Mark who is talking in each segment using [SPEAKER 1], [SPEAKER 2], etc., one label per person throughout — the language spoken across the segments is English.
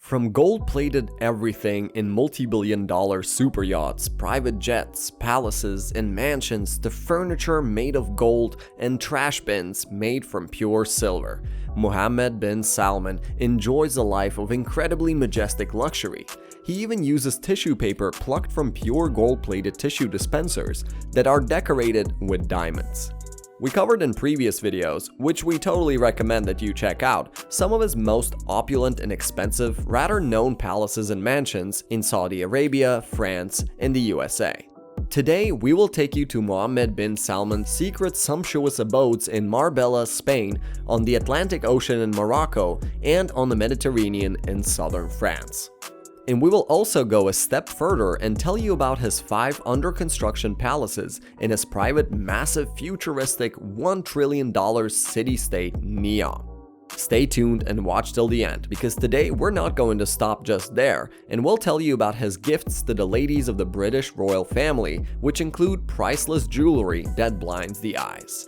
[SPEAKER 1] From gold-plated everything in multi-billion-dollar super yachts, private jets, palaces, and mansions to furniture made of gold and trash bins made from pure silver, Mohammed bin Salman enjoys a life of incredibly majestic luxury. He even uses tissue paper plucked from pure gold-plated tissue dispensers that are decorated with diamonds. We covered in previous videos, which we totally recommend that you check out, some of his most opulent and expensive, rather known palaces and mansions in Saudi Arabia, France, and the USA. Today, we will take you to Mohammed bin Salman's secret sumptuous abodes in Marbella, Spain, on the Atlantic Ocean in Morocco, and on the Mediterranean in southern France. And we will also go a step further and tell you about his 5 under-construction palaces in his private, massive, futuristic $1 trillion city-state Neom. Stay tuned and watch till the end, because today we're not going to stop just there, and we'll tell you about his gifts to the ladies of the British royal family, which include priceless jewelry that blinds the eyes.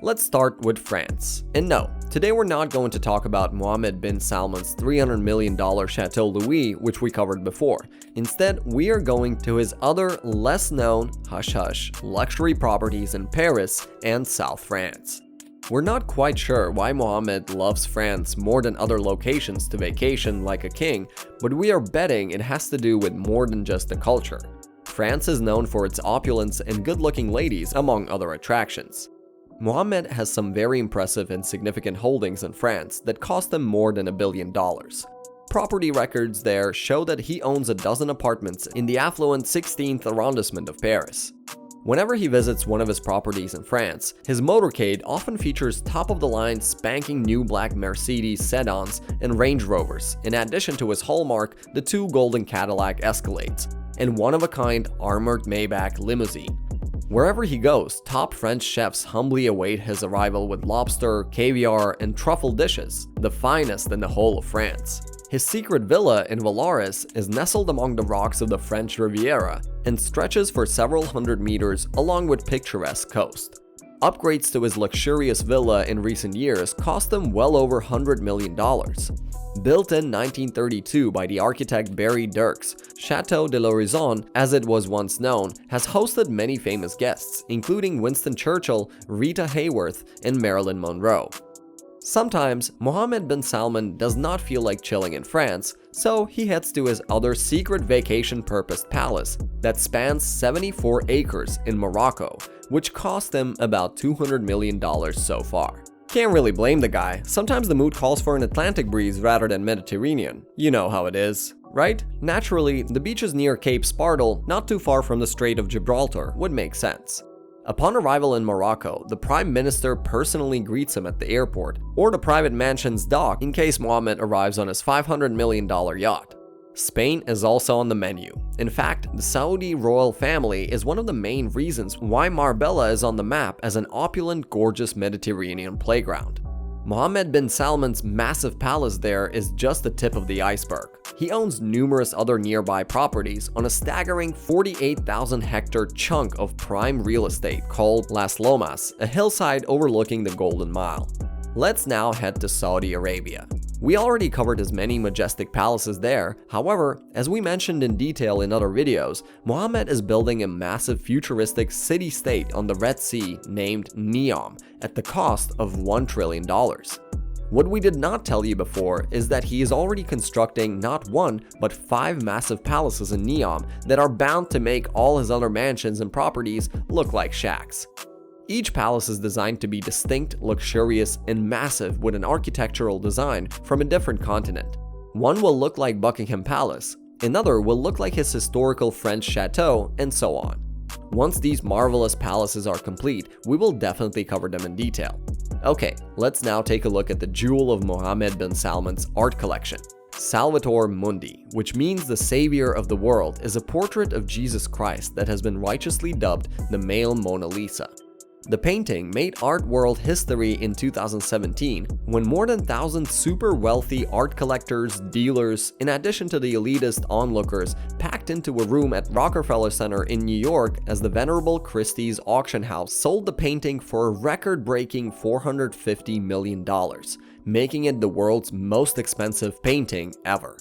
[SPEAKER 1] Let's start with France. And no, today we're not going to talk about Mohammed bin Salman's $300 million Chateau Louis, which we covered before. Instead, we are going to his other, less known, hush-hush, luxury properties in Paris and South France. We're not quite sure why Mohammed loves France more than other locations to vacation like a king, but we are betting it has to do with more than just the culture. France is known for its opulence and good-looking ladies, among other attractions. Mohammed has some very impressive and significant holdings in France that cost him more than $1 billion. Property records there show that he owns a dozen apartments in the affluent 16th arrondissement of Paris. Whenever he visits one of his properties in France, his motorcade often features top-of-the-line spanking new black Mercedes sedans and Range Rovers, in addition to his hallmark, the 2 golden Cadillac Escalades, and one-of-a-kind armored Maybach limousine. Wherever he goes, top French chefs humbly await his arrival with lobster, caviar, and truffle dishes, the finest in the whole of France. His secret villa in Vallauris is nestled among the rocks of the French Riviera and stretches for several hundred meters along with picturesque coast. Upgrades to his luxurious villa in recent years cost him well over $100 million. Built in 1932 by the architect Barry Dirks, Chateau de l'Horizon, as it was once known, has hosted many famous guests, including Winston Churchill, Rita Hayworth, and Marilyn Monroe. Sometimes, Mohammed bin Salman does not feel like chilling in France, so he heads to his other secret vacation-purposed palace that spans 74 acres in Morocco, which cost him about $200 million so far. Can't really blame the guy. Sometimes the mood calls for an Atlantic breeze rather than Mediterranean. You know how it is, right? Naturally, the beaches near Cape Spartel, not too far from the Strait of Gibraltar, would make sense. Upon arrival in Morocco, the Prime Minister personally greets him at the airport or the private mansion's dock in case Mohammed arrives on his $500 million yacht. Spain is also on the menu. In fact, the Saudi royal family is one of the main reasons why Marbella is on the map as an opulent, gorgeous Mediterranean playground. Mohammed bin Salman's massive palace there is just the tip of the iceberg. He owns numerous other nearby properties on a staggering 48,000-hectare chunk of prime real estate called Las Lomas, a hillside overlooking the Golden Mile. Let's now head to Saudi Arabia. We already covered his many majestic palaces there. However, as we mentioned in detail in other videos, Mohammed is building a massive futuristic city-state on the Red Sea named Neom at the cost of $1 trillion. What we did not tell you before is that he is already constructing not 1, but 5 massive palaces in Neom that are bound to make all his other mansions and properties look like shacks. Each palace is designed to be distinct, luxurious, and massive with an architectural design from a different continent. One will look like Buckingham Palace, another will look like his historical French chateau, and so on. Once these marvelous palaces are complete, we will definitely cover them in detail. Okay, let's now take a look at the jewel of Mohammed bin Salman's art collection. Salvator Mundi, which means the savior of the world, is a portrait of Jesus Christ that has been righteously dubbed the male Mona Lisa. The painting made art world history in 2017 when more than 1,000 super wealthy art collectors, dealers, in addition to the elitist onlookers, packed into a room at Rockefeller Center in New York as the venerable Christie's auction house sold the painting for a record-breaking $450 million, making it the world's most expensive painting ever.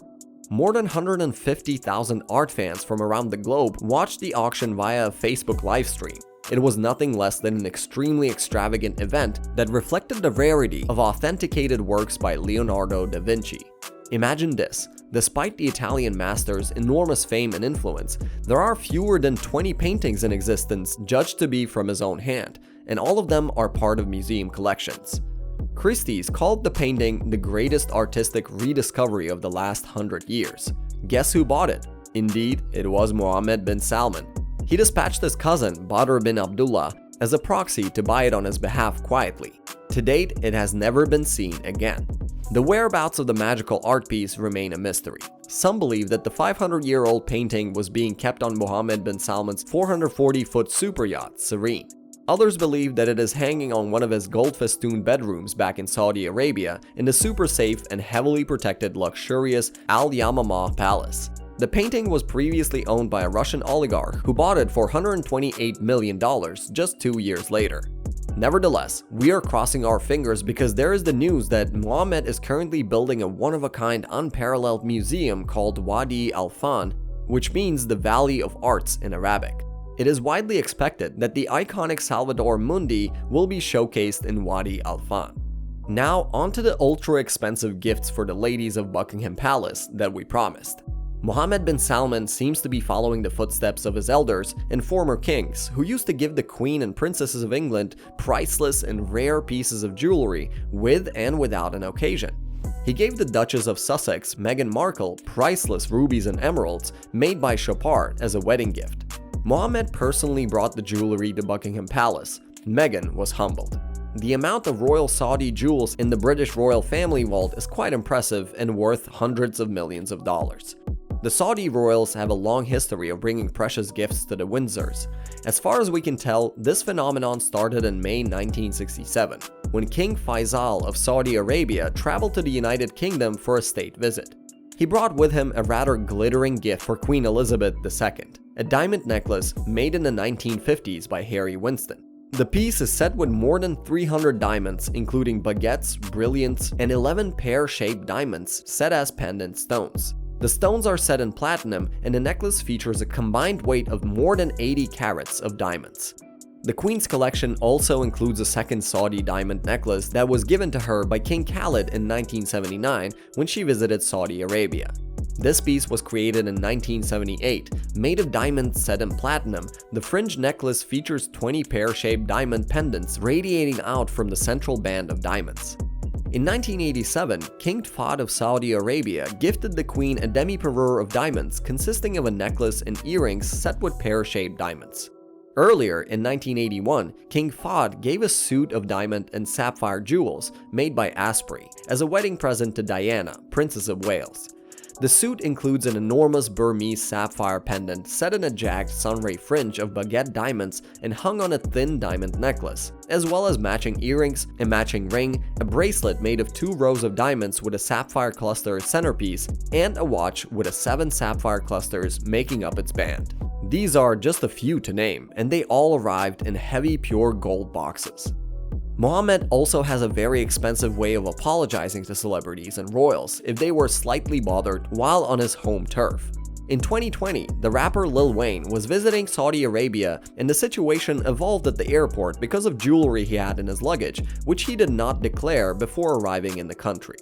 [SPEAKER 1] more than 150,000 art fans from around the globe watched the auction via a Facebook livestream. It was nothing less than an extremely extravagant event that reflected the rarity of authenticated works by Leonardo da Vinci. Imagine this: despite the Italian master's enormous fame and influence, there are fewer than 20 paintings in existence judged to be from his own hand, and all of them are part of museum collections. Christie's called the painting the greatest artistic rediscovery of the last 100 years. Guess who bought it? Indeed, it was Mohammed bin Salman. He dispatched his cousin, Badr bin Abdullah, as a proxy to buy it on his behalf quietly. To date, it has never been seen again. The whereabouts of the magical art piece remain a mystery. Some believe that the 500-year-old painting was being kept on Mohammed bin Salman's 440-foot superyacht, Serene. Others believe that it is hanging on one of his gold-festooned bedrooms back in Saudi Arabia in the super safe and heavily protected luxurious Al Yamamah Palace. The painting was previously owned by a Russian oligarch who bought it for $128 million just 2 years later. Nevertheless, we are crossing our fingers because there is the news that Mohammed is currently building a one-of-a-kind unparalleled museum called Wadi Al-Fan, which means the Valley of Arts in Arabic. It is widely expected that the iconic Salvator Mundi will be showcased in Wadi Al-Fan. Now onto the ultra-expensive gifts for the ladies of Buckingham Palace that we promised. Mohammed bin Salman seems to be following the footsteps of his elders and former kings, who used to give the Queen and Princesses of England priceless and rare pieces of jewelry with and without an occasion. He gave the Duchess of Sussex, Meghan Markle, priceless rubies and emeralds made by Chopard as a wedding gift. Mohammed personally brought the jewelry to Buckingham Palace. Meghan was humbled. The amount of royal Saudi jewels in the British royal family vault is quite impressive and worth hundreds of millions of dollars. The Saudi royals have a long history of bringing precious gifts to the Windsors. As far as we can tell, this phenomenon started in May 1967, when King Faisal of Saudi Arabia traveled to the United Kingdom for a state visit. He brought with him a rather glittering gift for Queen Elizabeth II, a diamond necklace made in the 1950s by Harry Winston. The piece is set with more than 300 diamonds, including baguettes, brilliants, and 11 pear-shaped diamonds set as pendant stones. The stones are set in platinum, and the necklace features a combined weight of more than 80 carats of diamonds. The Queen's collection also includes a second Saudi diamond necklace that was given to her by King Khalid in 1979 when she visited Saudi Arabia. This piece was created in 1978. Made of diamonds set in platinum, the fringe necklace features 20 pear-shaped diamond pendants radiating out from the central band of diamonds. In 1987, King Fahd of Saudi Arabia gifted the Queen a demi-parure of diamonds consisting of a necklace and earrings set with pear-shaped diamonds. Earlier, in 1981, King Fahd gave a suit of diamond and sapphire jewels made by Asprey as a wedding present to Diana, Princess of Wales. The suit includes an enormous Burmese sapphire pendant set in a jagged sunray fringe of baguette diamonds and hung on a thin diamond necklace, as well as matching earrings, a matching ring, a bracelet made of 2 rows of diamonds with a sapphire cluster centerpiece, and a watch with 7 sapphire clusters making up its band. These are just a few to name, and they all arrived in heavy pure gold boxes. Mohammed also has a very expensive way of apologizing to celebrities and royals if they were slightly bothered while on his home turf. In 2020, the rapper Lil Wayne was visiting Saudi Arabia and the situation evolved at the airport because of jewelry he had in his luggage, which he did not declare before arriving in the country.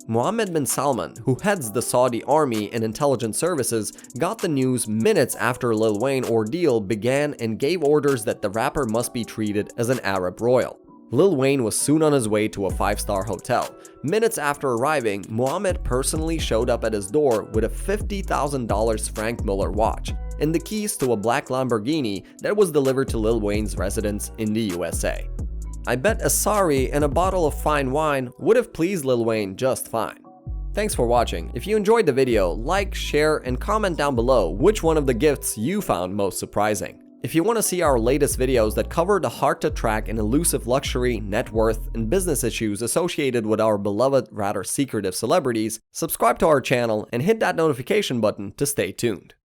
[SPEAKER 1] Mohammed bin Salman, who heads the Saudi army and intelligence services, got the news minutes after Lil Wayne ordeal began and gave orders that the rapper must be treated as an Arab royal. Lil Wayne was soon on his way to a 5-star hotel. Minutes after arriving, Mohammed personally showed up at his door with a $50,000 Frank Muller watch and the keys to a black Lamborghini that was delivered to Lil Wayne's residence in the USA. I bet a sari and a bottle of fine wine would have pleased Lil Wayne just fine. Thanks for watching. If you enjoyed the video, like, share, and comment down below which one of the gifts you found most surprising. If you want to see our latest videos that cover the hard-to-track and elusive luxury, net worth, and business issues associated with our beloved, rather secretive celebrities, subscribe to our channel and hit that notification button to stay tuned.